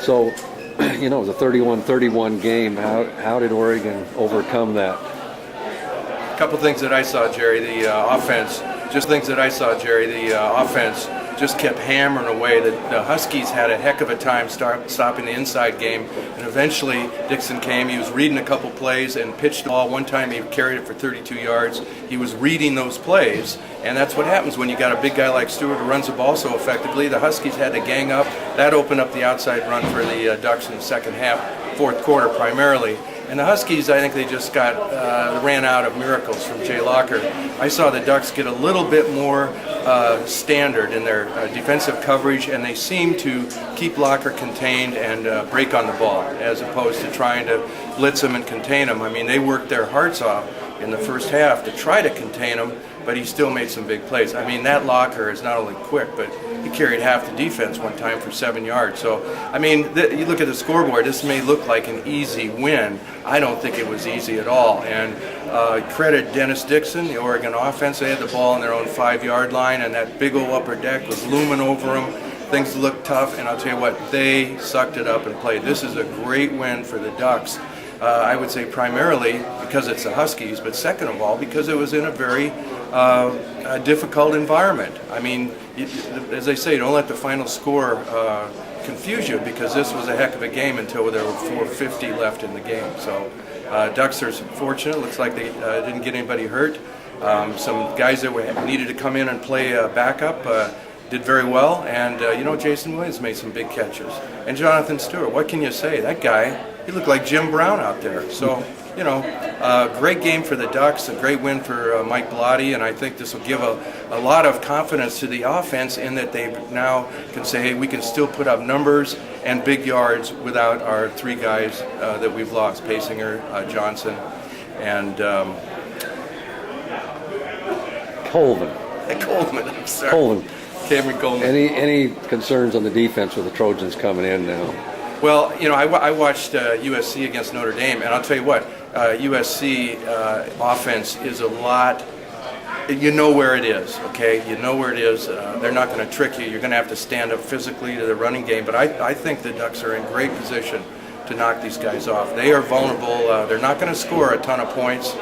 So, it was a 31-31 game. How did Oregon overcome that? A couple things that I saw, Jerry. The offense just kept hammering away. The Huskies had a heck of a time stopping the inside game, and eventually Dixon came. He was reading a couple plays and pitched the ball. One time he carried it for 32 yards. He was reading those plays, and that's what happens when you got a big guy like Stewart who runs the ball so effectively. The Huskies had to gang up. That opened up the outside run for the Ducks in the second half, fourth quarter primarily. And the Huskies, I think they just ran out of miracles from Jay Locker. I saw the Ducks get a little bit more standard in their defensive coverage, and they seemed to keep Locker contained and break on the ball, as opposed to trying to blitz him and contain him. I mean, they worked their hearts off in the first half to try to contain him, but he still made some big plays. I mean, that Locker is not only quick, but he carried half the defense one time for 7 yards. So, I mean, you look at the scoreboard, this may look like an easy win. I don't think it was easy at all. And credit Dennis Dixon, the Oregon offense. They had the ball on their own 5-yard line, and that big old upper deck was looming over them. Things looked tough, and I'll tell you what, they sucked it up and played. This is a great win for the Ducks. I would say primarily because it's the Huskies, but second of all because it was in a very difficult environment. I mean, as they say, don't let the final score confuse you, because this was a heck of a game until there were 4:50 left in the game. So Ducks are fortunate. Looks like they didn't get anybody hurt. Some guys that needed to come in and play backup did very well, and Jason Williams made some big catches. And Jonathan Stewart, what can you say? That guy, he looked like Jim Brown out there. So, great game for the Ducks, a great win for Mike Bellotti, and I think this will give a lot of confidence to the offense in that they now can say, hey, we can still put up numbers and big yards without our three guys that we've lost, Pasinger, Johnson, and Coleman. I'm sorry. Coleman. Cameron Coleman. Any concerns on the defense with the Trojans coming in now? Well, I watched USC against Notre Dame, and I'll tell you what, USC offense is a lot. You know where it is, okay? You know where it is. They're not going to trick you. You're going to have to stand up physically to the running game. But I think the Ducks are in great position to knock these guys off. They are vulnerable. They're not going to score a ton of points.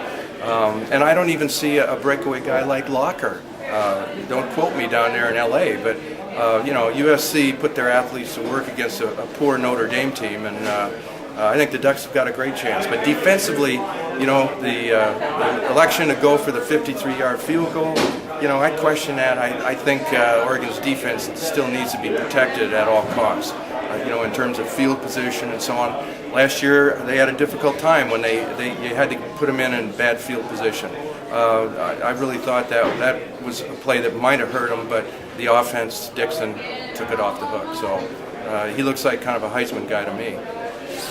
And I don't even see a breakaway guy like Locker. Don't quote me down there in L.A., but USC put their athletes to work against a poor Notre Dame team, and I think the Ducks have got a great chance. But defensively, the election to go for the 53-yard field goal, I question that. I think Oregon's defense still needs to be protected at all costs, in terms of field position and so on. Last year, they had a difficult time when you had to put them in bad field position. I really thought that was a play that might have hurt them, but the offense, Dixon, took it off the hook. So he looks like kind of a Heisman guy to me.